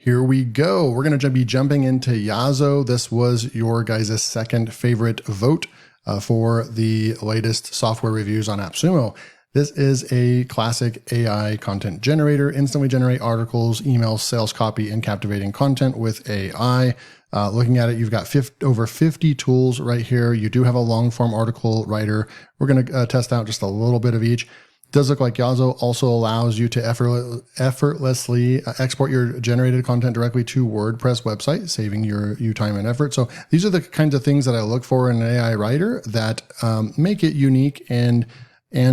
Here we go. We're going to be jumping into Yazo. This was your guys' second favorite vote for the latest software reviews on AppSumo. This is a classic AI content generator, instantly generate articles, emails, sales copy, and captivating content with AI. Looking at it, you've got over 50 tools right here. You do have a long form article writer. We're going to test out just a little bit of each. It does look like Yazo also allows you to effortlessly export your generated content directly to WordPress website, saving you time and effort. So these are the kinds of things that I look for in an AI writer that make it unique and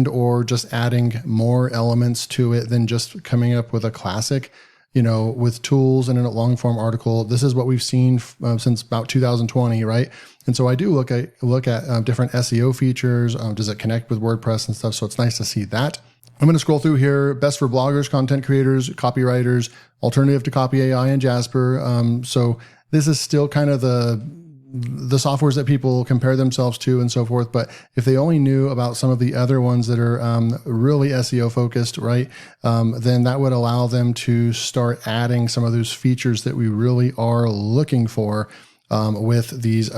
or just adding more elements to it than just coming up with a classic, with tools and a long form article. This is what we've seen since about 2020, right? And so I do look at different SEO features. Does it connect with WordPress and stuff? So it's nice to see that. I'm going to scroll through here. Best for bloggers, content creators, copywriters, alternative to Copy AI and Jasper. So this is still kind of the softwares that people compare themselves to and so forth. But if they only knew about some of the other ones that are really SEO focused, right, then that would allow them to start adding some of those features that we really are looking for with these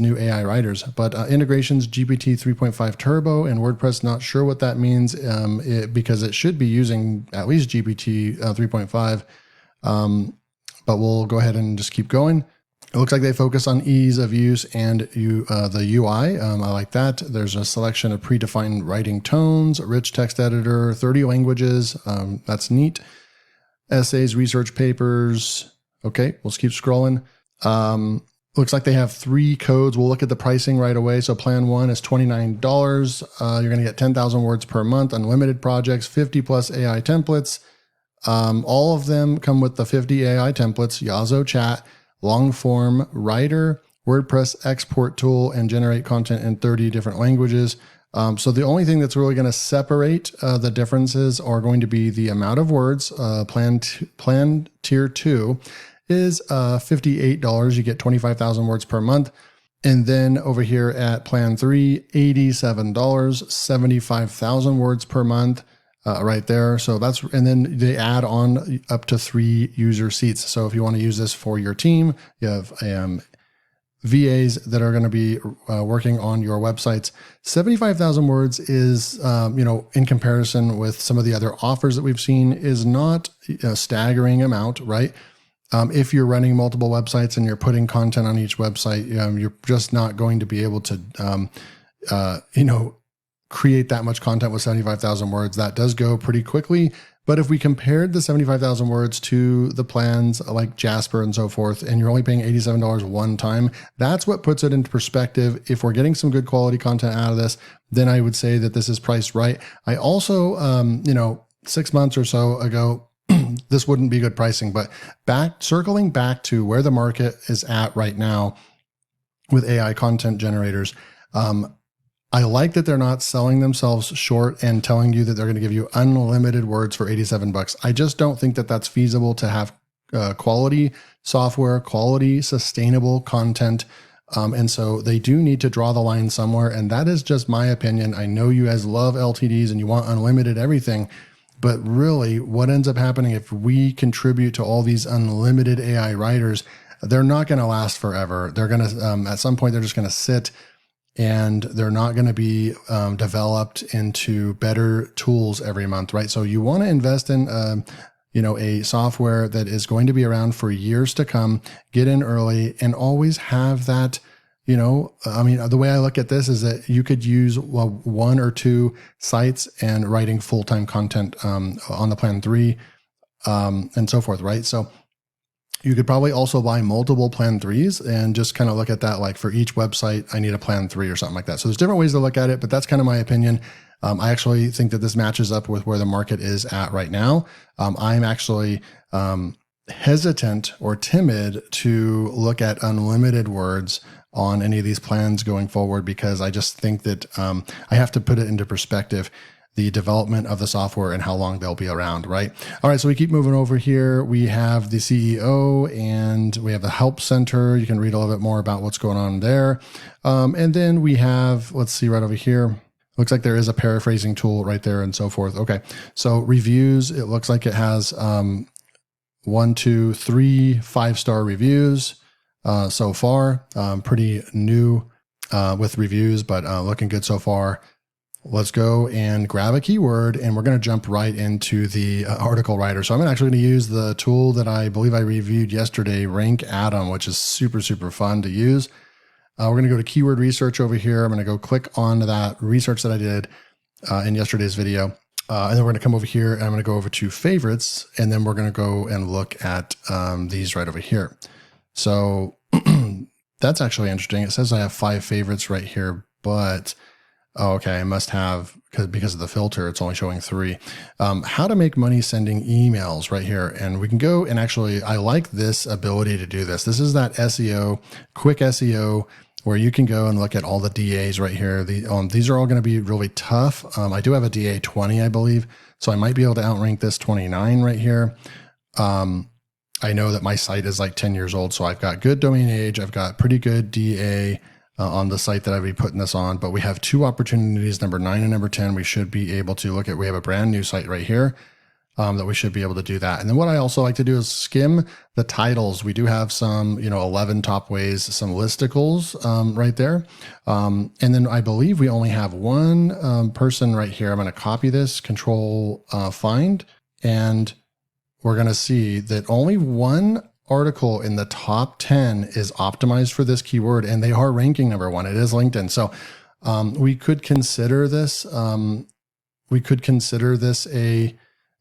new AI writers. But integrations, GPT 3.5 Turbo and WordPress, not sure what that means because it should be using at least GPT 3.5. But we'll go ahead and just keep going. It looks like they focus on ease of use and the UI. I like that. There's a selection of predefined writing tones, rich text editor, 30 languages. That's neat. Essays, research papers. Okay, let's keep scrolling. Looks like they have 3 codes. We'll look at the pricing right away. So plan 1 is $29. You're going to get 10,000 words per month, unlimited projects, 50 plus AI templates. All of them come with the 50 AI templates, Yazo chat, long form writer, WordPress export tool, and generate content in 30 different languages. So the only thing that's really going to separate the differences are going to be the amount of words. Plan tier 2 is $58. You get 25,000 words per month. And then over here at plan 3, $87, 75,000 words per month. Right there. So and then they add on up to 3 user seats. So if you want to use this for your team, you have VAs that are going to be working on your websites. 75,000 words is, in comparison with some of the other offers that we've seen, is not a staggering amount, right? If you're running multiple websites and you're putting content on each website, you're just not going to be able to, create that much content with 75,000 words. That does go pretty quickly. But if we compared the 75,000 words to the plans like Jasper and so forth, and you're only paying $87 one time, that's what puts it into perspective. If we're getting some good quality content out of this, then I would say that this is priced right. I also, 6 months or so ago, this wouldn't be good pricing, but circling back to where the market is at right now with AI content generators, I like that they're not selling themselves short and telling you that they're going to give you unlimited words for $87. I just don't think that that's feasible to have quality software, quality, sustainable content. And so they do need to draw the line somewhere. And that is just my opinion. I know you guys love LTDs and you want unlimited everything, but really what ends up happening if we contribute to all these unlimited AI writers, they're not going to last forever. They're going to, at some point, they're just going to sit and they're not going to be developed into better tools every month, right? So you want to invest in, a software that is going to be around for years to come, get in early, and always have that, the way I look at this is that you could use 1 or 2 sites and writing full-time content on the plan 3 and so forth, right? So you could probably also buy multiple plan 3s and just kind of look at that, like for each website, I need a plan 3 or something like that. So there's different ways to look at it, but that's kind of my opinion. I actually think that this matches up with where the market is at right now. I'm actually hesitant or timid to look at unlimited words on any of these plans going forward because I just think that I have to put it into perspective, the development of the software and how long they'll be around, right? All right, so we keep moving over here. We have the CEO and we have the help center. You can read a little bit more about what's going on there. And then we have, let's see right over here. Looks like there is a paraphrasing tool right there and so forth. Okay, so reviews, it looks like it has 1, 2, 3 5-star reviews so far. Pretty new with reviews, but looking good so far. Let's go and grab a keyword, and we're going to jump right into the article writer. So I'm actually going to use the tool that I believe I reviewed yesterday, rankatom, which is super, super fun to use. We're going to go to keyword research over here. I'm going to go click on that research that I did in yesterday's video. And then we're going to come over here and I'm going to go over to favorites, and then we're going to go and look at these right over here. So that's actually interesting. It says I have 5 favorites right here, but oh, okay, I must have, because of the filter, it's only showing 3. How to make money sending emails right here. And we can go and actually, I like this ability to do this. This is that SEO, quick SEO, where you can go and look at all the DAs right here. These are all going to be really tough. I do have a DA 20, I believe, so I might be able to outrank this 29 right here. I know that my site is like 10 years old, so I've got good domain age. I've got pretty good DA on the site that I'd be putting this on, but we have 2 opportunities, number 9 and number 10. We should be able to look at, we have a brand new site right here that we should be able to do that. And then what I also like to do is skim the titles. We do have some, 11 top ways, some listicles right there. And then I believe we only have one person right here. I'm going to copy this, control find, and we're going to see that only one article in the top 10 is optimized for this keyword, and they are ranking number 1. It is LinkedIn. So we could consider this.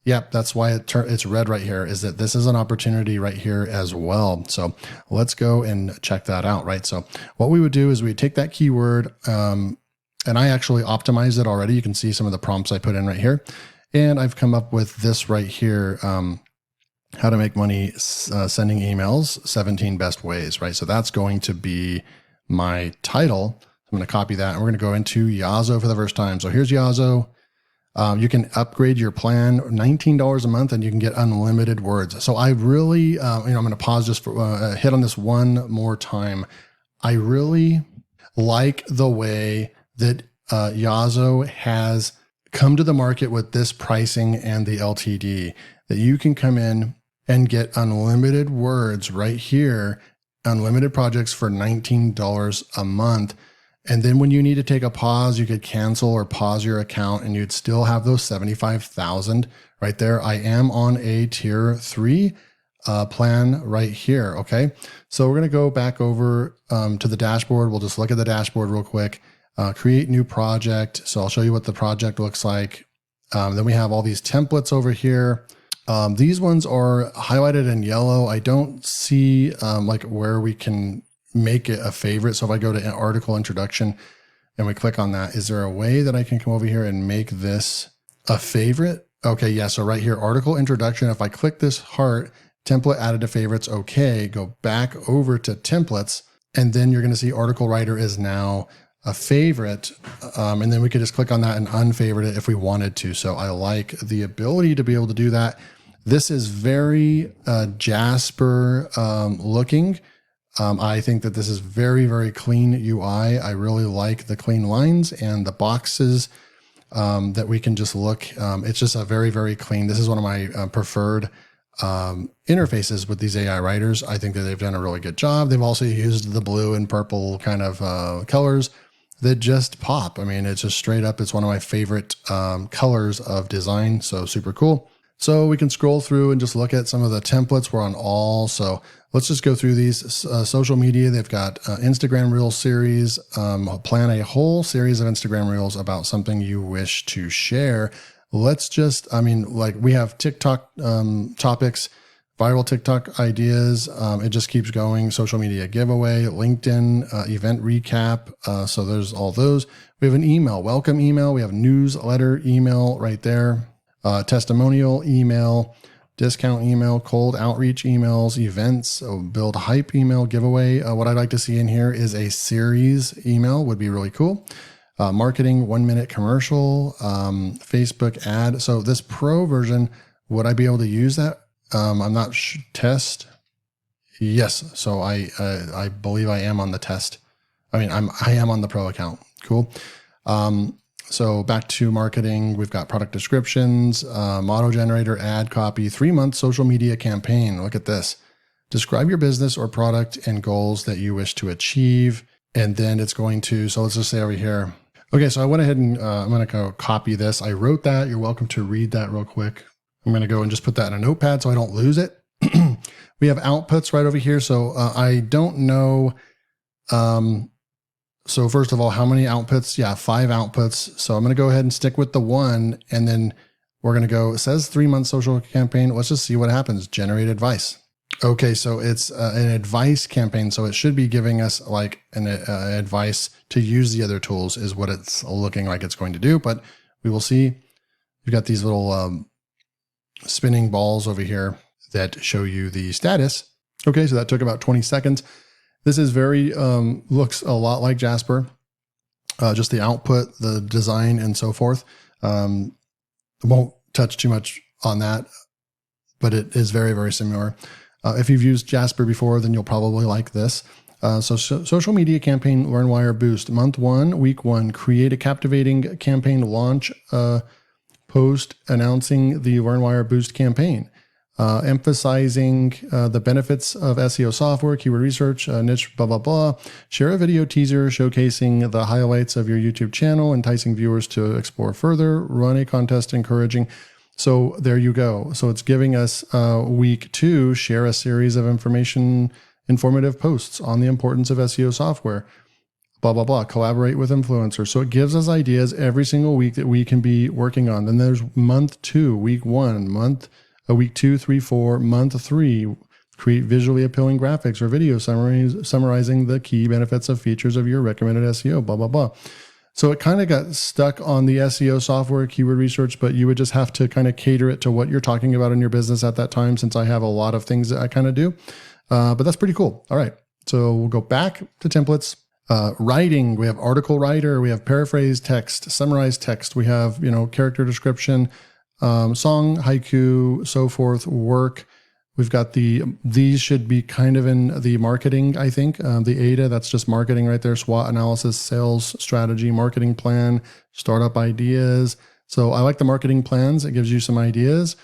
Yep, that's why it's red right here, is that this is an opportunity right here as well. So let's go and check that out, right? So what we would do is we take that keyword, and I actually optimized it already. You can see some of the prompts I put in right here. And I've come up with this right here, how to make money sending emails, 17 best ways, right? So that's going to be my title. I'm going to copy that, and we're going to go into Yazo for the first time. So here's Yazo. You can upgrade your plan, $19 a month, and you can get unlimited words. So I really, I'm going to pause just for hit on this one more time. I really like the way that Yazo has come to the market with this pricing and the LTD, that you can come in and get unlimited words right here, unlimited projects for $19 a month. And then when you need to take a pause, you could cancel or pause your account and you'd still have those 75,000 right there. I am on a tier 3 plan right here. Okay. So we're going to go back over to the dashboard. We'll just look at the dashboard real quick, create new project. So I'll show you what the project looks like. Then we have all these templates over here. These ones are highlighted in yellow. I don't see like where we can make it a favorite. So if I go to an article introduction and we click on that, is there a way that I can come over here and make this a favorite? Okay, yeah, so right here, article introduction. If I click this heart, template added to favorites, okay, go back over to templates, and then you're going to see article writer is now a favorite. And then we could just click on that and unfavorite it if we wanted to. So I like the ability to be able to do that. This is very Jasper looking. I think that this is very, very clean UI. I really like the clean lines and the boxes that we can just look. It's just a very, very clean. This is one of my preferred interfaces with these AI writers. I think that they've done a really good job. They've also used the blue and purple kind of colors that just pop. I mean, it's just straight up. It's one of my favorite colors of design. So super cool. So we can scroll through and just look at some of the templates. We're on all. So let's just go through these. Social media, they've got Instagram Reels series. Plan a whole series of Instagram Reels about something you wish to share. Let's just, like we have TikTok topics, viral TikTok ideas. It just keeps going. Social media giveaway, LinkedIn event recap. So there's all those. We have an email, welcome email. We have newsletter email right there. Testimonial email, discount email, cold outreach emails, events, build hype email, giveaway. What I'd like to see in here is a series email, would be really cool. Marketing, 1-minute commercial, Facebook ad. So this pro version, would I be able to use that? I'm not test. Yes. So I believe I am on the test. I am on the pro account. Cool. So back to marketing, we've got product descriptions, motto generator, ad copy, 3-month social media campaign. Look at this. Describe your business or product and goals that you wish to achieve. And then it's going to, so let's just say over here. Okay, so I went ahead and I'm going to go copy this. I wrote that. You're welcome to read that real quick. I'm going to go and just put that in a notepad so I don't lose it. We have outputs right over here. So I don't know. So first of all, how many outputs? Yeah, 5 outputs. So I'm going to go ahead and stick with the 1. And then we're going to go, it says 3-month social campaign. Let's just see what happens. Generate advice. Okay, so it's an advice campaign. So it should be giving us like an advice to use the other tools is what it's looking like it's going to do. But we will see. We've got these little spinning balls over here that show you the status. Okay, so that took about 20 seconds. This is very, looks a lot like Jasper, just the output, the design, and so forth. I won't touch too much on that, but it is very, very similar. If you've used Jasper before, then you'll probably like this. So social media campaign, LearnWire Boost. Month 1, week 1, create a captivating campaign, launch a post announcing the LearnWire Boost campaign. Emphasizing the benefits of SEO software, keyword research, niche, blah, blah, blah. Share a video teaser showcasing the highlights of your YouTube channel, enticing viewers to explore further. Run a contest encouraging. So there you go. So it's giving us week 2, share a series of informative posts on the importance of SEO software. Blah, blah, blah. Collaborate with influencers. So it gives us ideas every single week that we can be working on. Then there's month 2, week 1, week 2, 3, 4, month 3, create visually appealing graphics or video summarizing the key benefits of features of your recommended SEO, blah, blah, blah. So it kind of got stuck on the SEO software, keyword research, but you would just have to kind of cater it to what you're talking about in your business at that time, since I have a lot of things that I kind of do. But that's pretty cool. All right. So we'll go back to templates. Writing, we have article writer, we have paraphrase text, summarize text, we have, character description, song, haiku, so forth, work. We've got these should be kind of in the marketing, I think. The ADA, that's just marketing right there. SWOT analysis, sales strategy, marketing plan, startup ideas. So I like the marketing plans. It gives you some ideas.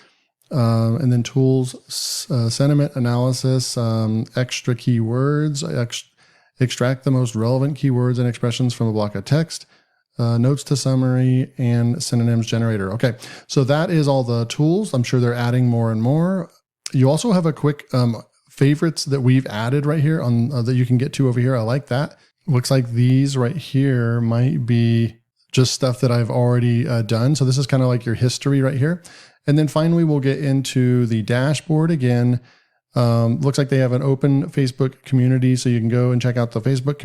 And then tools, sentiment analysis, extra keywords, extract the most relevant keywords and expressions from a block of text. Notes to summary, and synonyms generator. Okay, so that is all the tools. I'm sure they're adding more and more. You also have a quick favorites that we've added right here on that you can get to over here. I like that. Looks like these right here might be just stuff that I've already done. So this is kind of like your history right here. And then finally, we'll get into the dashboard again. Looks like they have an open Facebook community, so you can go and check out the Facebook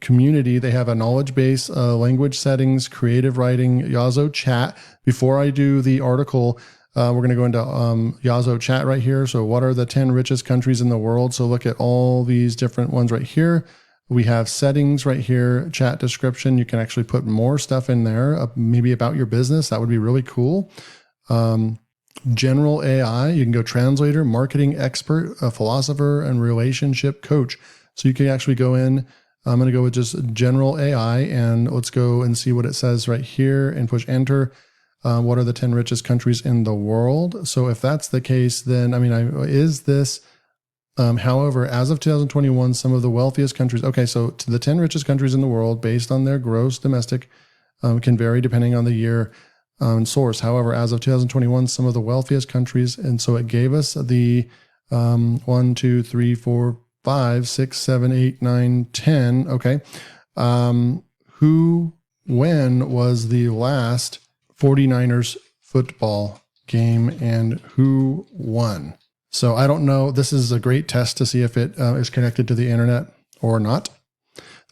community. They have a knowledge base, language settings, creative writing, Yazo chat. Before I do the article, we're going to go into Yazo chat right here. So what are the 10 richest countries in the world? So look at all these different ones right here. We have settings right here, chat description. You can actually put more stuff in there, maybe about your business. That would be really cool. General AI, you can go translator, marketing expert, a philosopher, and relationship coach. So you can actually go in. I'm going to go with just general AI, and let's go and see what it says right here and push enter. What are the 10 richest countries in the world? So if that's the case, then, is this, however, as of 2021, some of the wealthiest countries, okay, so to the 10 richest countries in the world based on their gross domestic can vary depending on the year. Source. However, as of 2021, some of the wealthiest countries, and so it gave us the 1, 2, 3, 4, 5, 6, 7, 8, 9, 10. Okay. When was the last 49ers football game and who won? So I don't know. This is a great test to see if it is connected to the internet or not.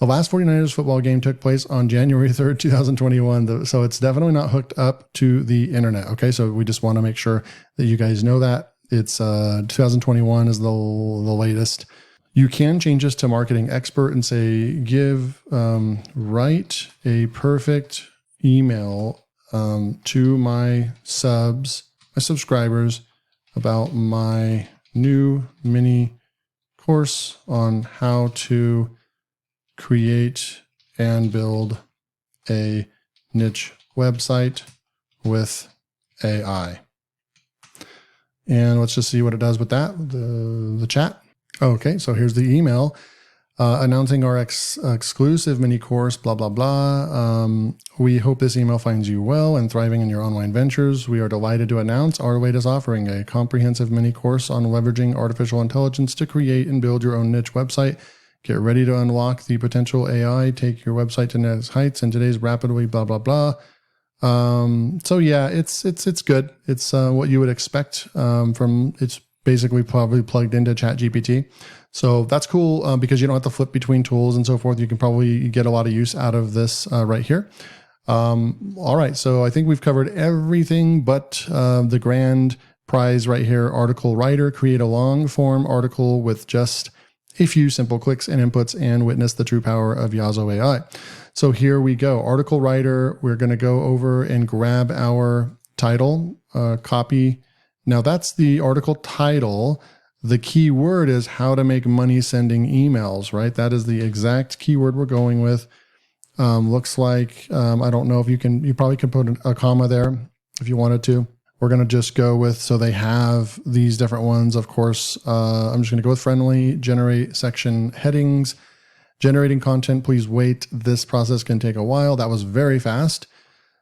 The last 49ers football game took place on January 3rd, 2021. So it's definitely not hooked up to the internet. Okay. So we just want to make sure that you guys know that. It's 2021 is the latest. You can change this to marketing expert and say, write a perfect email to my subscribers about my new mini course on how to create and build a niche website with AI. And let's just see what it does with that, the chat. Okay, so here's the email announcing our exclusive mini course, blah, blah, blah. We hope this email finds you well and thriving in your online ventures. We are delighted to announce our latest offering, a comprehensive mini course on leveraging artificial intelligence to create and build your own niche website. Get ready to unlock the potential AI, take your website to next heights in today's rapidly, blah, blah, blah. So yeah, it's good. It's what you would expect from, it's basically probably plugged into ChatGPT. So that's cool because you don't have to flip between tools and so forth. You can probably get a lot of use out of this right here. All right, so I think we've covered everything but the grand prize right here, article writer. Create a long form article with just a few simple clicks and inputs and witness the true power of Yazo AI. So here we go. Article writer, we're going to go over and grab our title, copy. Now that's the article title. The key word is how to make money sending emails, right? That is the exact keyword we're going with. Looks like, I don't know if you probably could put a comma there if you wanted to. We're going to just go with, so they have these different ones. Of course, I'm just going to go with friendly, generate section headings, generating content. Please wait. This process can take a while. That was very fast.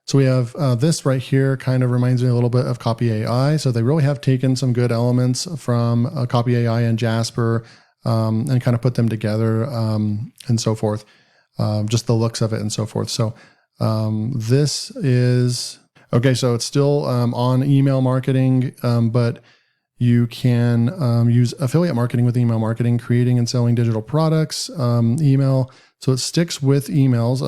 So we have this right here kind of reminds me a little bit of Copy AI. So they really have taken some good elements from Copy AI and Jasper and kind of put them together and so forth. Just the looks of it and so forth. So this is, okay, so it's still on email marketing, but you can use affiliate marketing with email marketing, creating and selling digital products, email. So it sticks with emails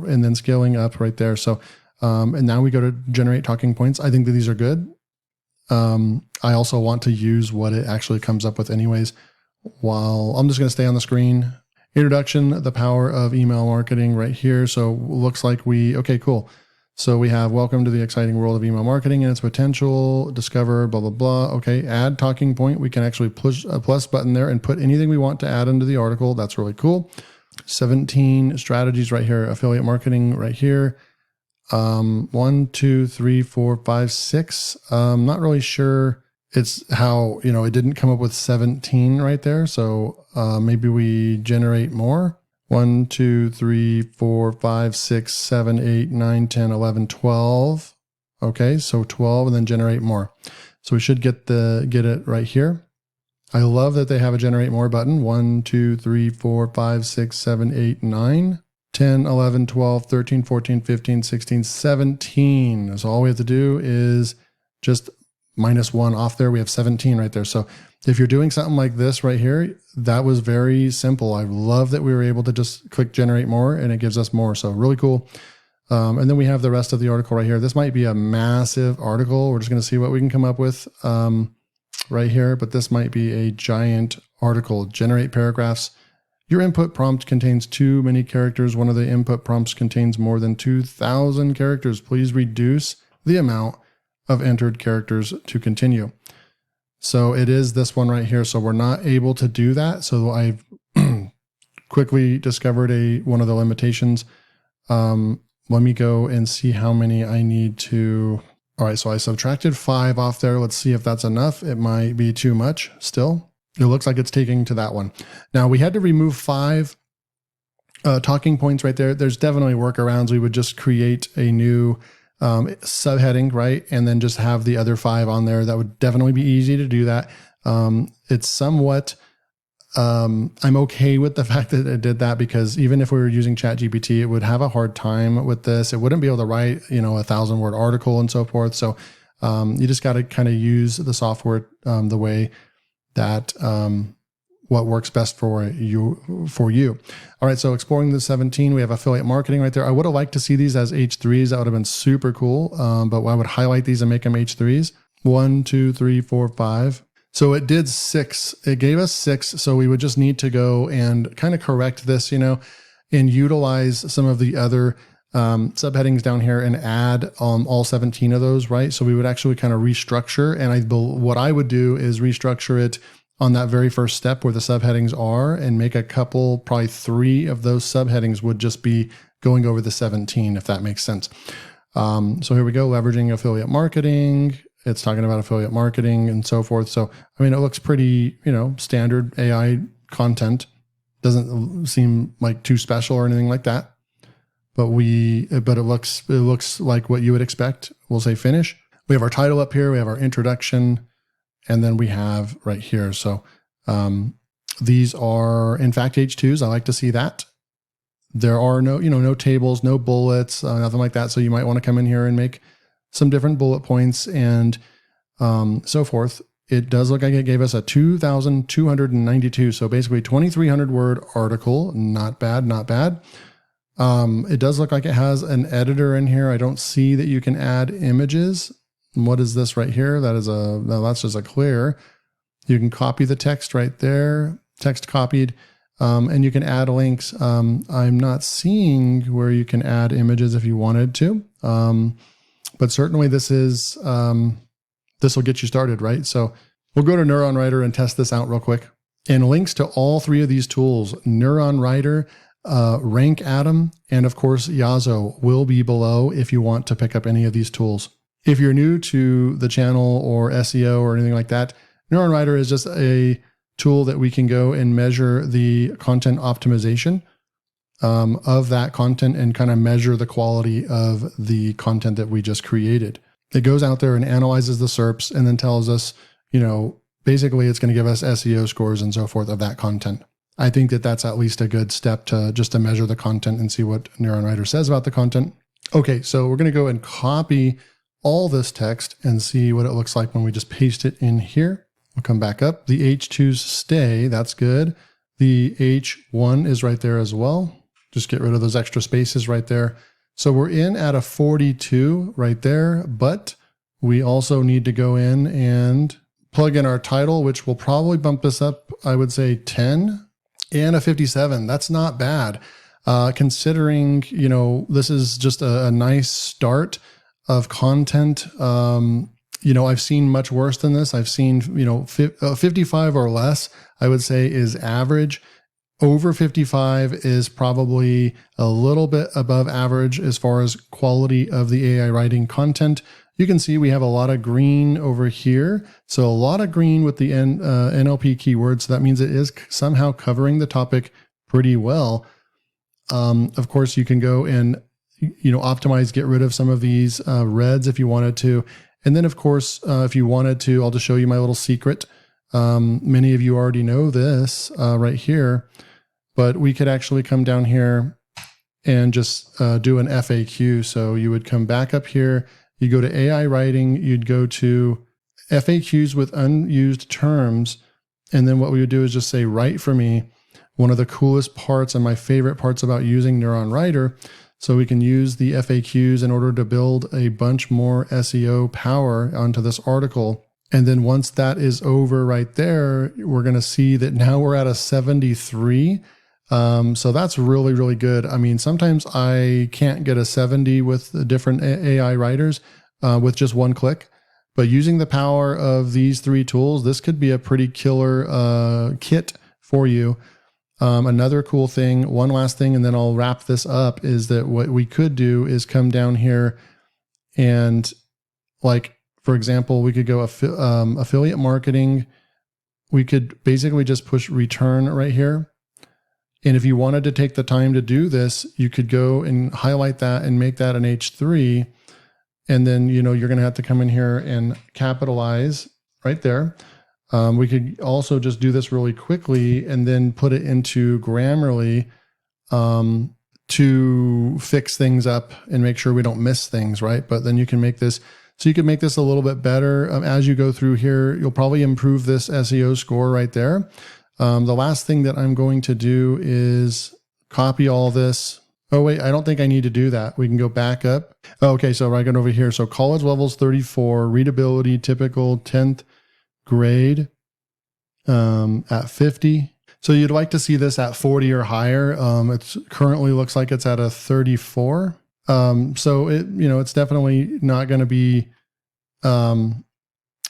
and then scaling up right there. So, and now we go to generate talking points. I think that these are good. I also want to use what it actually comes up with anyways. While I'm just going to stay on the screen. Introduction, the power of email marketing right here. So looks like okay, cool. So we have welcome to the exciting world of email marketing and its potential, discover, blah, blah, blah. Okay, add talking point. We can actually push a plus button there and put anything we want to add into the article. That's really cool. 17 strategies right here, affiliate marketing right here. 1, 2, 3, 4, 5, 6. Not really sure it's how, it didn't come up with 17 right there. So maybe we generate more. 1, 2, 3, 4, 5, 6, 7, 8, 9, 10, 11, 12. Okay, so 12 and then generate more. So we should get it right here. I love that they have a generate more button. 1, 2, 3, 4, 5, 6, 7, 8, 9, 10, 11, 12, 13, 14, 15, 16, 17. So all we have to do is just -1 off there. We have 17 right there. So if you're doing something like this right here, that was very simple. I love that we were able to just click generate more and it gives us more. So really cool. And then we have the rest of the article right here. This might be a massive article. We're just going to see what we can come up with right here, but this might be a giant article. Generate paragraphs. Your input prompt contains too many characters. One of the input prompts contains more than 2,000 characters. Please reduce the amount of entered characters to continue. So it is this one right here. So we're not able to do that. So I've quickly discovered one of the limitations. Let me go and see how many I need to. All right, so I subtracted 5 off there. Let's see if that's enough. It might be too much still. It looks like it's taking to that one. Now we had to remove 5 talking points right there. There's definitely workarounds. We would just create a new subheading, right? And then just have the other 5 on there. That would definitely be easy to do that. It's somewhat, I'm okay with the fact that it did that because even if we were using ChatGPT, it would have a hard time with this. It wouldn't be able to write, a 1,000-word article and so forth. So you just got to kind of use the software the way that what works best for you. All right, so exploring the 17, we have affiliate marketing right there. I would have liked to see these as H3s. That would have been super cool, but I would highlight these and make them H3s. 1, 2, 3, 4, 5. So it did 6. It gave us 6, so we would just need to go and kind of correct this, and utilize some of the other subheadings down here and add all 17 of those, right? So we would actually kind of restructure, and what I would do is restructure it on that very first step where the subheadings are and make a couple, probably 3 of those subheadings would just be going over the 17, if that makes sense. So here we go, leveraging affiliate marketing. It's talking about affiliate marketing and so forth. So, I mean, it looks pretty, standard AI content. Doesn't seem like too special or anything like that. But it looks like what you would expect. We'll say finish. We have our title up here. We have our introduction, and then we have right here. So these are in fact H2s. I like to see that. There are no tables, no bullets, nothing like that. So you might want to come in here and make some different bullet points and so forth. It does look like it gave us a 2,292. So basically 2,300 word article. Not bad, not bad. It does look like it has an editor in here. I don't see that you can add images. What is this right here? That's just a clear. You can copy the text right there, text copied, and you can add links. I'm not seeing where you can add images if you wanted to, but certainly this will get you started, right? So we'll go to NeuronWriter and test this out real quick. And links to all three of these tools, NeuronWriter, rankatom, and of course Yazo, will be below if you want to pick up any of these tools. If you're new to the channel or SEO or anything like that, NeuronWriter is just a tool that we can go and measure the content optimization of that content and kind of measure the quality of the content that we just created. It goes out there and analyzes the SERPs and then tells us, basically it's going to give us SEO scores and so forth of that content. I think that that's at least a good step to measure the content and see what NeuronWriter says about the content. Okay, so we're going to go and copy all this text and see what it looks like when we just paste it in here. We'll come back up. The H2s stay. That's good. The H1 is right there as well. Just get rid of those extra spaces right there. So we're in at a 42 right there, but we also need to go in and plug in our title, which will probably bump this up, I would say 10 and a 57. That's not bad. Considering, this is just a nice start of content. I've seen much worse than this. I've seen, 55 or less, I would say is average. Over 55 is probably a little bit above average as far as quality of the AI writing content. You can see we have a lot of green over here. So a lot of green with the NLP keywords. So that means it is somehow covering the topic pretty well. Of course, you can go and optimize, get rid of some of these reds if you wanted to. And then, of course, if you wanted to, I'll just show you my little secret. Many of you already know this right here, but we could actually come down here and just do an FAQ. So you would come back up here, you go to AI writing, you'd go to FAQs with unused terms. And then what we would do is just say, write for me. One of the coolest parts and my favorite parts about using NeuronWriter. So we can use the FAQs in order to build a bunch more SEO power onto this article. And then once that is over right there, we're going to see that now we're at a 73. So that's really, really good. I mean, sometimes I can't get a 70 with different AI writers with just one click. But using the power of these three tools, this could be a pretty killer kit for you. Another cool thing, one last thing, and then I'll wrap this up, is that what we could do is come down here and, like, for example, we could go affiliate marketing. We could basically just push return right here. And if you wanted to take the time to do this, you could go and highlight that and make that an H3. And then, you're going to have to come in here and capitalize right there. We could also just do this really quickly and then put it into Grammarly to fix things up and make sure we don't miss things, right? But then you can make this, so you can make this a little bit better. As you go through here, you'll probably improve this SEO score right there. The last thing that I'm going to do is copy all this. Oh, wait, I don't think I need to do that. We can go back up. Okay, so right over here. So college levels 34, readability, typical 10th grade at 50. So you'd like to see this at 40 or higher. It currently looks like it's at a 34. So it's definitely not going to be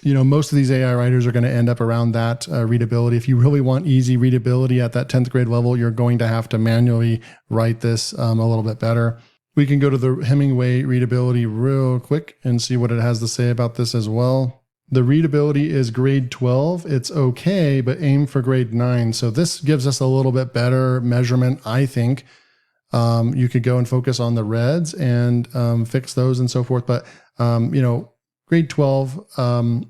most of these AI writers are going to end up around that readability. If you really want easy readability at that 10th grade level, you're going to have to manually write this a little bit better. We can go to the Hemingway readability real quick and see what it has to say about this as well. The readability is grade 12. It's okay, but aim for grade 9. So this gives us a little bit better measurement, I think. You could go and focus on the reds and fix those and so forth. But, grade 12,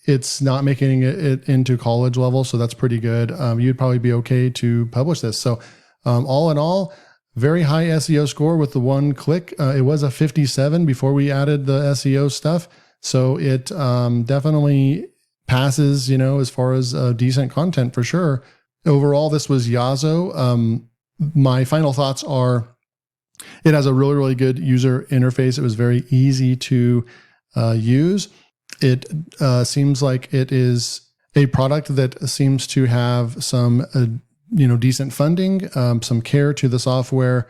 it's not making it into college level. So that's pretty good. You'd probably be okay to publish this. So all in all, very high SEO score with the one click. It was a 57 before we added the SEO stuff. So it definitely passes, as far as decent content for sure. Overall, this was Yazo. My final thoughts are it has a really, really good user interface. It was very easy to use. It seems like it is a product that seems to have some, decent funding, some care to the software.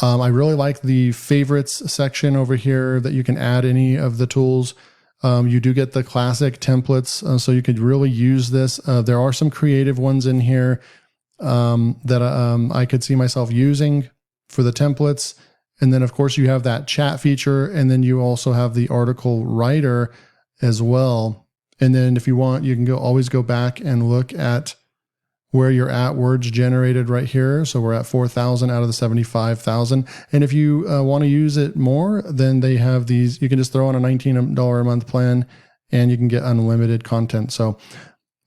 I really like the favorites section over here that you can add any of the tools. You do get the classic templates, so you could really use this. There are some creative ones in here that I could see myself using for the templates. And then, of course, you have that chat feature, and then you also have the article writer as well. And then if you want, you can always go back and look at where you're at, words generated right here. So we're at 4,000 out of the 75,000. And if you want to use it more, then they have these, you can just throw on a $19 a month plan and you can get unlimited content. So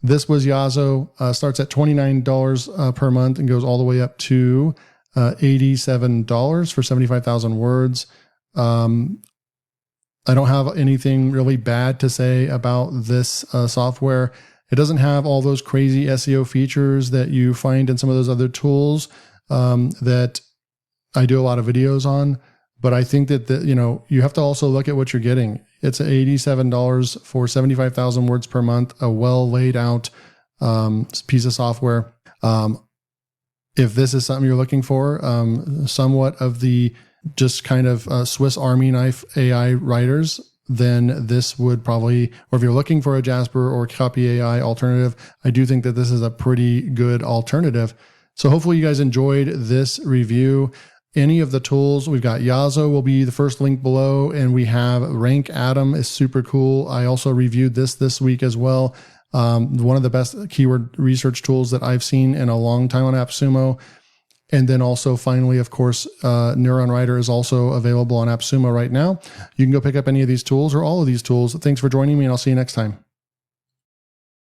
this was Yazo, starts at $29 per month and goes all the way up to $87 for 75,000 words. I don't have anything really bad to say about this software. It doesn't have all those crazy SEO features that you find in some of those other tools that I do a lot of videos on. But I think that you have to also look at what you're getting. It's $87 for 75,000 words per month, a well laid out piece of software. If this is something you're looking for, somewhat of the just kind of Swiss Army knife AI writers, then this would probably, or if you're looking for a Jasper or Copy AI alternative, I do think that this is a pretty good alternative. So hopefully you guys enjoyed this review. Any of the tools, we've got Yazo will be the first link below, and we have rankatom is super cool. I also reviewed this week as well. One of the best keyword research tools that I've seen in a long time on AppSumo. And then also finally, of course, NeuronWriter is also available on AppSumo right now. You can go pick up any of these tools or all of these tools. Thanks for joining me, and I'll see you next time.